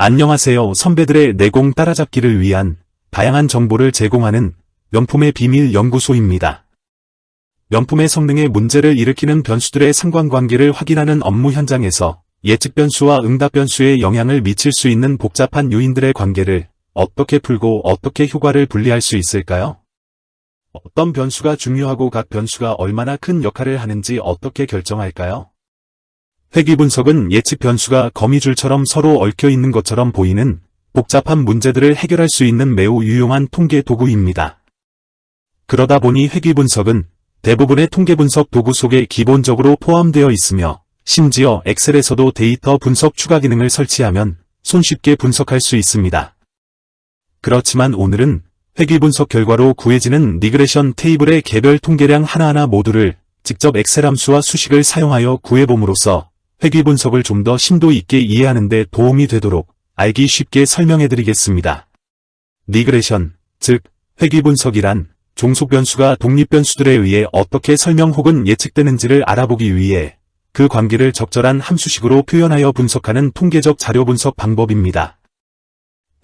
안녕하세요. 선배들의 내공 따라잡기를 위한 다양한 정보를 제공하는 명품의 비밀 연구소입니다. 명품의 성능에 문제를 일으키는 변수들의 상관관계를 확인하는 업무 현장에서 예측 변수와 응답 변수에 영향을 미칠 수 있는 복잡한 요인들의 관계를 어떻게 풀고 어떻게 효과를 분리할 수 있을까요? 어떤 변수가 중요하고 각 변수가 얼마나 큰 역할을 하는지 어떻게 결정할까요? 회귀 분석은 예측 변수가 거미줄처럼 서로 얽혀 있는 것처럼 보이는 복잡한 문제들을 해결할 수 있는 매우 유용한 통계 도구입니다. 그러다 보니 회귀 분석은 대부분의 통계 분석 도구 속에 기본적으로 포함되어 있으며 심지어 엑셀에서도 데이터 분석 추가 기능을 설치하면 손쉽게 분석할 수 있습니다. 그렇지만 오늘은 회귀 분석 결과로 구해지는 리그레션 테이블의 개별 통계량 하나하나 모두를 직접 엑셀 함수와 수식을 사용하여 구해봄으로써 회귀 분석을 좀 더 심도 있게 이해하는 데 도움이 되도록 알기 쉽게 설명해드리겠습니다. 리그레션, 즉 회귀 분석이란 종속 변수가 독립 변수들에 의해 어떻게 설명 혹은 예측되는지를 알아보기 위해 그 관계를 적절한 함수식으로 표현하여 분석하는 통계적 자료 분석 방법입니다.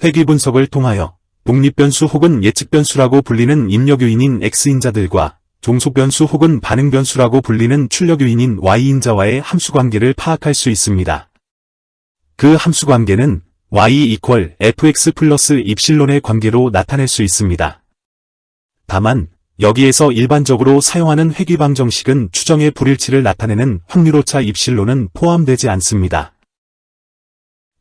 회귀 분석을 통하여 독립 변수 혹은 예측 변수라고 불리는 입력 요인인 X인자들과 종속 변수 혹은 반응 변수라고 불리는 출력 요인인 Y인자와의 함수 관계를 파악할 수 있습니다. 그 함수 관계는 Y = fx 플러스 입실론의 관계로 나타낼 수 있습니다. 다만 여기에서 일반적으로 사용하는 회귀 방정식은 추정의 불일치를 나타내는 확률오차 입실론은 포함되지 않습니다.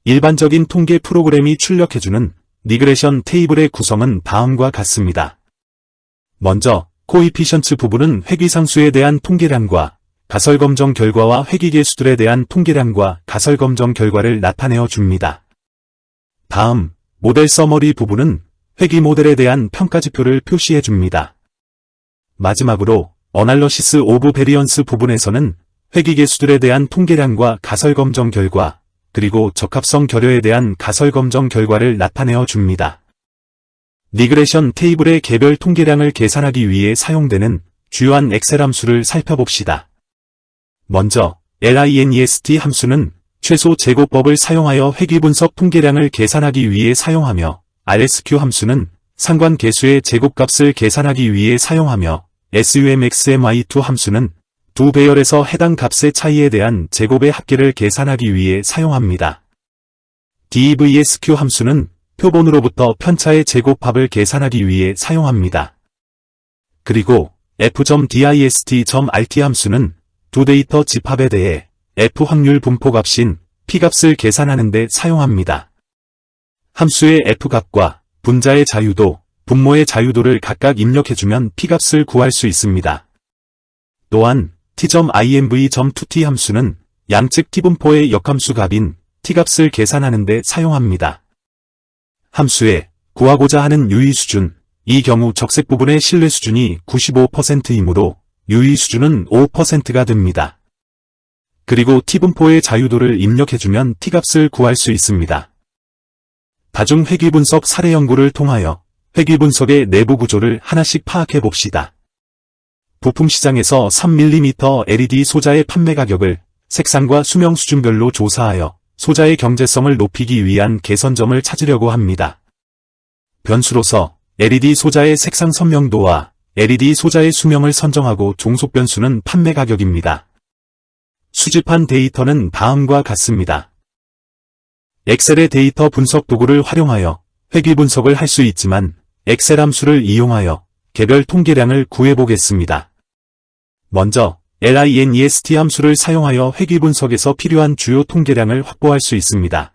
일반적인 통계 프로그램이 출력해주는 리그레션 테이블의 구성은 다음과 같습니다. 먼저 코이피션츠 부분은 회귀상수에 대한 통계량과 가설검정 결과와 회귀계수들에 대한 통계량과 가설검정 결과를 나타내어 줍니다. 다음 모델 서머리 부분은 회귀 모델에 대한 평가지표를 표시해 줍니다. 마지막으로 어널러시스 오브 베리언스 부분에서는 회귀계수들에 대한 통계량과 가설검정 결과, 그리고 적합성 결여에 대한 가설검정 결과를 나타내어 줍니다. 리그레션 테이블의 개별 통계량을 계산하기 위해 사용되는 주요한 엑셀 함수를 살펴봅시다. 먼저 LINEST 함수는 최소 제곱법을 사용하여 회귀 분석 통계량을 계산하기 위해 사용하며 RSQ 함수는 상관 계수의 제곱값을 계산하기 위해 사용하며 SUMXMY2 함수는 두 배열에서 해당 값의 차이에 대한 제곱의 합계를 계산하기 위해 사용합니다. DEVSQ 함수는 표본으로부터 편차의 제곱합을 계산하기 위해 사용합니다. 그리고 f.dist.rt 함수는 두 데이터 집합에 대해 f 확률 분포값인 p값을 계산하는 데 사용합니다. 함수의 f값과 분자의 자유도, 분모의 자유도를 각각 입력해주면 p값을 구할 수 있습니다. 또한 t.inv.2t 함수는 양측 t분포의 역함수 값인 t값을 계산하는 데 사용합니다. 함수에 구하고자 하는 유의 수준, 이 경우 적색 부분의 신뢰 수준이 95%이므로 유의 수준은 5%가 됩니다. 그리고 t분포의 자유도를 입력해주면 t값을 구할 수 있습니다. 다중 회귀 분석 사례 연구를 통하여 회귀 분석의 내부 구조를 하나씩 파악해 봅시다. 부품 시장에서 3mm LED 소자의 판매 가격을 색상과 수명 수준별로 조사하여 소자의 경제성을 높이기 위한 개선점을 찾으려고 합니다. 변수로서 LED 소자의 색상 선명도와 LED 소자의 수명을 선정하고 종속 변수는 판매 가격입니다. 수집한 데이터는 다음과 같습니다. 엑셀의 데이터 분석 도구를 활용하여 회귀 분석을 할 수 있지만 엑셀 함수를 이용하여 개별 통계량을 구해보겠습니다. 먼저 LINEST 함수를 사용하여 회귀 분석에서 필요한 주요 통계량을 확보할 수 있습니다.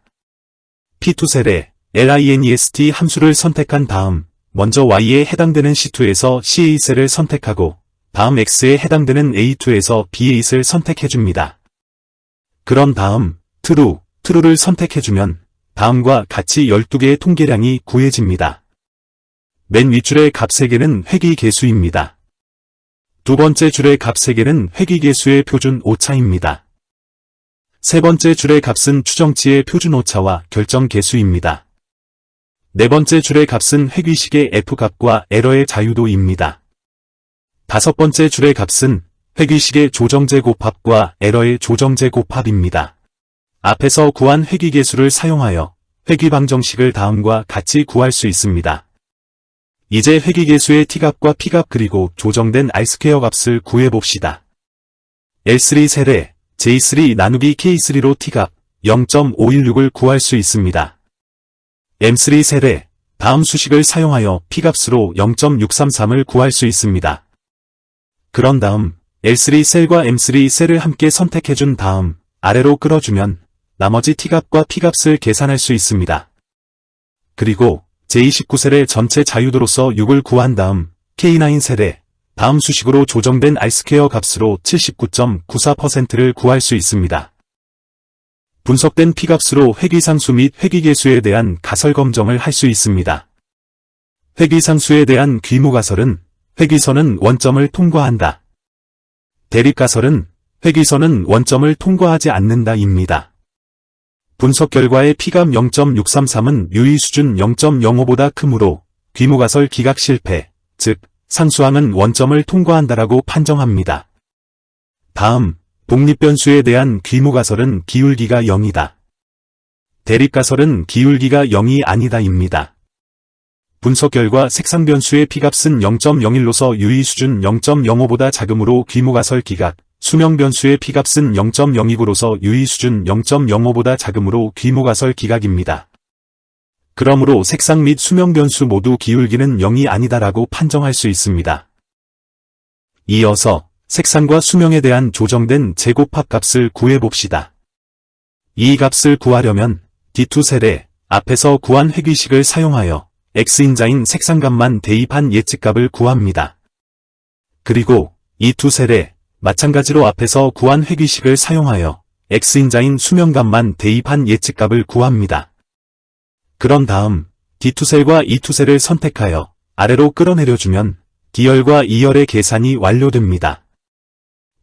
P2셀에 LINEST 함수를 선택한 다음 먼저 Y에 해당되는 C2에서 C8셀을 선택하고 다음 X에 해당되는 A2에서 B8을 선택해줍니다. 그런 다음 True를 선택해주면 다음과 같이 12개의 통계량이 구해집니다. 맨 윗줄의 값 3개는 회귀 계수입니다. 두 번째 줄의 값 3개는 회귀 계수의 표준 오차입니다. 세 번째 줄의 값은 추정치의 표준 오차와 결정 계수입니다. 네 번째 줄의 값은 회귀식의 F값과 에러의 자유도입니다. 다섯 번째 줄의 값은 회귀식의 조정제곱합과 에러의 조정제곱합입니다. 앞에서 구한 회귀계수를 사용하여 회귀 방정식을 다음과 같이 구할 수 있습니다. 이제 회귀계수의 t값과 p값 그리고 조정된 r² 값을 구해봅시다. L3 세례 J3 나누기 K3로 t값 0.516을 구할 수 있습니다. M3 세례 다음 수식을 사용하여 p값으로 0.633을 구할 수 있습니다. 그런 다음 L3 셀과 M3 셀을 함께 선택해준 다음 아래로 끌어주면 나머지 t값과 p값을 계산할 수 있습니다. 그리고 제29셀의 전체 자유도로서 6을 구한 다음 K9 셀에 다음 수식으로 조정된 R² 값으로 79.94%를 구할 수 있습니다. 분석된 p값으로 회귀상수 및 회귀계수에 대한 가설 검정을 할 수 있습니다. 회귀상수에 대한 귀무가설은 회귀선은 원점을 통과한다. 대립가설은 회귀선은 원점을 통과하지 않는다입니다. 분석 결과의 p값 0.633은 유의 수준 0.05보다 크므로 귀무가설 기각 실패, 즉 상수항은 원점을 통과한다라고 판정합니다. 다음, 독립변수에 대한 귀무가설은 기울기가 0이다. 대립가설은 기울기가 0이 아니다입니다. 분석 결과 색상변수의 p값은 0.01로서 유의 수준 0.05보다 작으므로 귀무가설 기각, 수명변수의 p값은 0.029로서 유의 수준 0.05보다 작으므로 귀무가설 기각입니다. 그러므로 색상 및 수명변수 모두 기울기는 0이 아니다라고 판정할 수 있습니다. 이어서 색상과 수명에 대한 조정된 제곱합 값을 구해봅시다. 이 값을 구하려면 D2 셀에 앞에서 구한 회귀식을 사용하여 X인자인 색상값만 대입한 예측값을 구합니다. 그리고 E2 셀에 마찬가지로 앞에서 구한 회귀식을 사용하여 X인자인 수명값만 대입한 예측값을 구합니다. 그런 다음 D2셀과 E2셀을 선택하여 아래로 끌어내려주면 D열과 E열의 계산이 완료됩니다.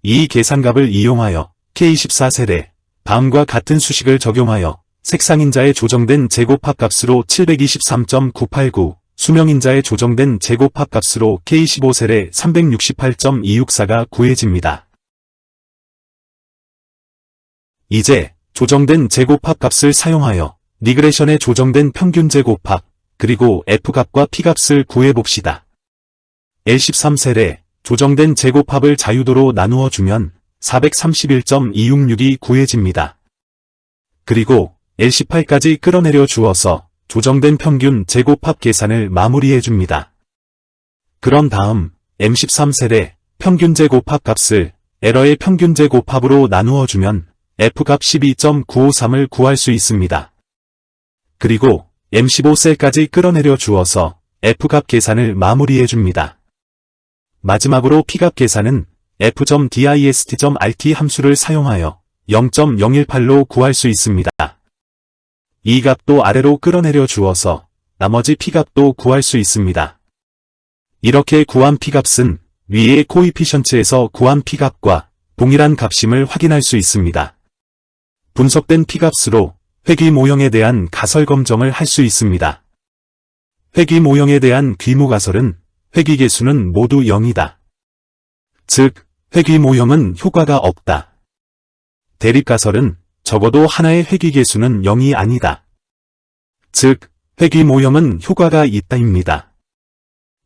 이 계산값을 이용하여 K24셀에 다음과 같은 수식을 적용하여 색상인자의 조정된 제곱합 값으로 723.989, 수명인자의 조정된 제곱합 값으로 K15셀에 368.264가 구해집니다. 이제 조정된 제곱합 값을 사용하여 리그레션의 조정된 평균 제곱합, 그리고 F값과 P값을 구해봅시다. L13셀에 조정된 제곱합을 자유도로 나누어 주면 431.266이 구해집니다. 그리고 L18까지 끌어내려 주어서 조정된 평균 제곱합 계산을 마무리해줍니다. 그런 다음 M13셀에 평균 제곱합 값을 에러의 평균 제곱합으로 나누어 주면 F값 12.953을 구할 수 있습니다. 그리고 M15셀까지 끌어내려 주어서 F값 계산을 마무리해줍니다. 마지막으로 P값 계산은 f.dist.rt 함수를 사용하여 0.018로 구할 수 있습니다. 이 값도 아래로 끌어내려 주어서 나머지 P값도 구할 수 있습니다. 이렇게 구한 P값은 위의 코이피션트에서 구한 P값과 동일한 값임을 확인할 수 있습니다. 분석된 P값으로 회귀 모형에 대한 가설 검정을 할 수 있습니다. 회귀 모형에 대한 귀무가설은 회귀계수는 모두 0이다. 즉, 회귀 모형은 효과가 없다. 대립가설은 적어도 하나의 회귀계수는 0이 아니다. 즉, 회귀 모형은 효과가 있다입니다.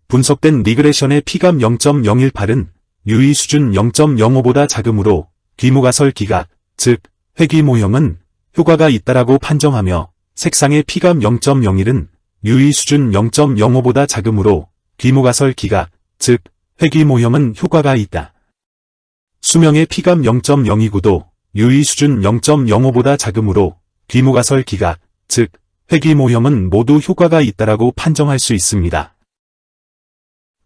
분석된 리그레션의 P값 0.018은 유의 수준 0.05보다 작으므로 귀무가설 기각, 즉, 회귀 모형은 효과가 있다라고 판정하며 색상의 P값 0.01은 유의 수준 0.05보다 작으므로 귀무가설 기각, 즉, 회귀 모형은 효과가 있다. 수명의 P값 0.029도 유의 수준 0.05보다 작으므로 귀무가설 기각, 즉 회귀 모형은 모두 효과가 있다라고 판정할 수 있습니다.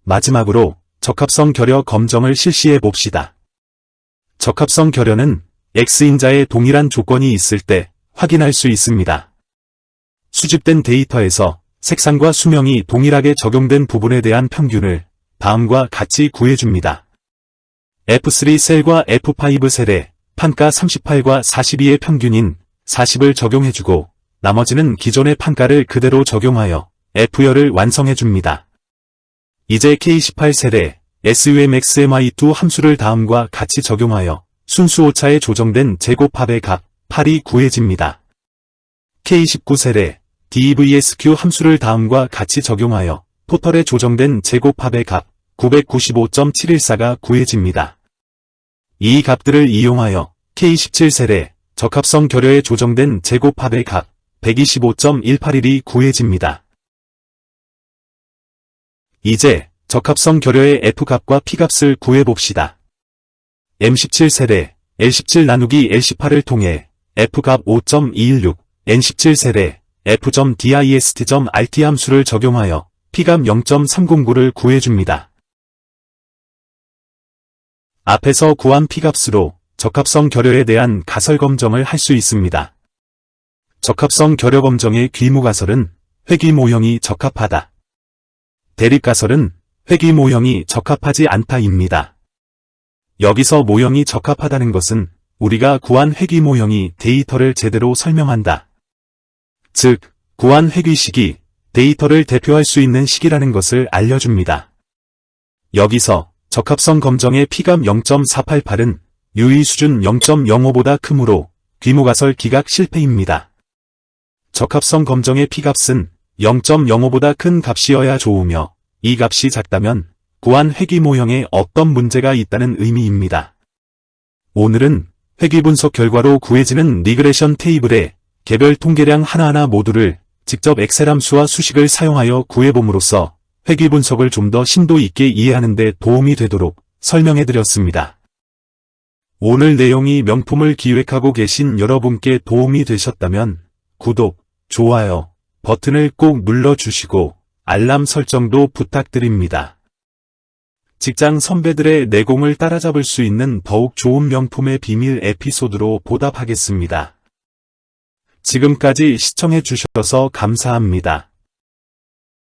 마지막으로 적합성 결여 검정을 실시해 봅시다. 적합성 결여는 X인자의 동일한 조건이 있을 때 확인할 수 있습니다. 수집된 데이터에서 색상과 수명이 동일하게 적용된 부분에 대한 평균을 다음과 같이 구해줍니다. F3 셀과 F5 셀에 판가 38과 42의 평균인 40을 적용해주고 나머지는 기존의 판가를 그대로 적용하여 F열을 완성해줍니다. 이제 K18 셀에 SUMXMI2 함수를 다음과 같이 적용하여 순수 오차에 조정된 제곱합의 값 8이 구해집니다. K19셀에 DEVSQ 함수를 다음과 같이 적용하여 토털에 조정된 제곱합의 값 995.714가 구해집니다. 이 값들을 이용하여 K17셀에 적합성 결여에 조정된 제곱합의 값 125.181이 구해집니다. 이제 적합성 결여의 F값과 P값을 구해봅시다. M17셀에 L17 나누기 L18을 통해 F값 5.216, N17셀에 F.dist.rt 함수를 적용하여 P값 0.309를 구해줍니다. 앞에서 구한 P값으로 적합성 결여에 대한 가설 검정을 할 수 있습니다. 적합성 결여 검정의 귀무가설은 회귀 모형이 적합하다. 대립가설은 회귀 모형이 적합하지 않다입니다. 여기서 모형이 적합하다는 것은 우리가 구한 회귀 모형이 데이터를 제대로 설명한다. 즉, 구한 회귀식이 데이터를 대표할 수 있는 식이라는 것을 알려줍니다. 여기서 적합성 검정의 P값 0.488은 유의 수준 0.05보다 크므로 귀무가설 기각 실패입니다. 적합성 검정의 P값은 0.05보다 큰 값이어야 좋으며 이 값이 작다면 구한 회귀 모형에 어떤 문제가 있다는 의미입니다. 오늘은 회귀 분석 결과로 구해지는 리그레션 테이블의 개별 통계량 하나하나 모두를 직접 엑셀 함수와 수식을 사용하여 구해봄으로써 회귀 분석을 좀 더 심도 있게 이해하는 데 도움이 되도록 설명해드렸습니다. 오늘 내용이 명품을 기획하고 계신 여러분께 도움이 되셨다면 구독, 좋아요 버튼을 꼭 눌러주시고 알람 설정도 부탁드립니다. 직장 선배들의 내공을 따라잡을 수 있는 더욱 좋은 명품의 비밀 에피소드로 보답하겠습니다. 지금까지 시청해주셔서 감사합니다.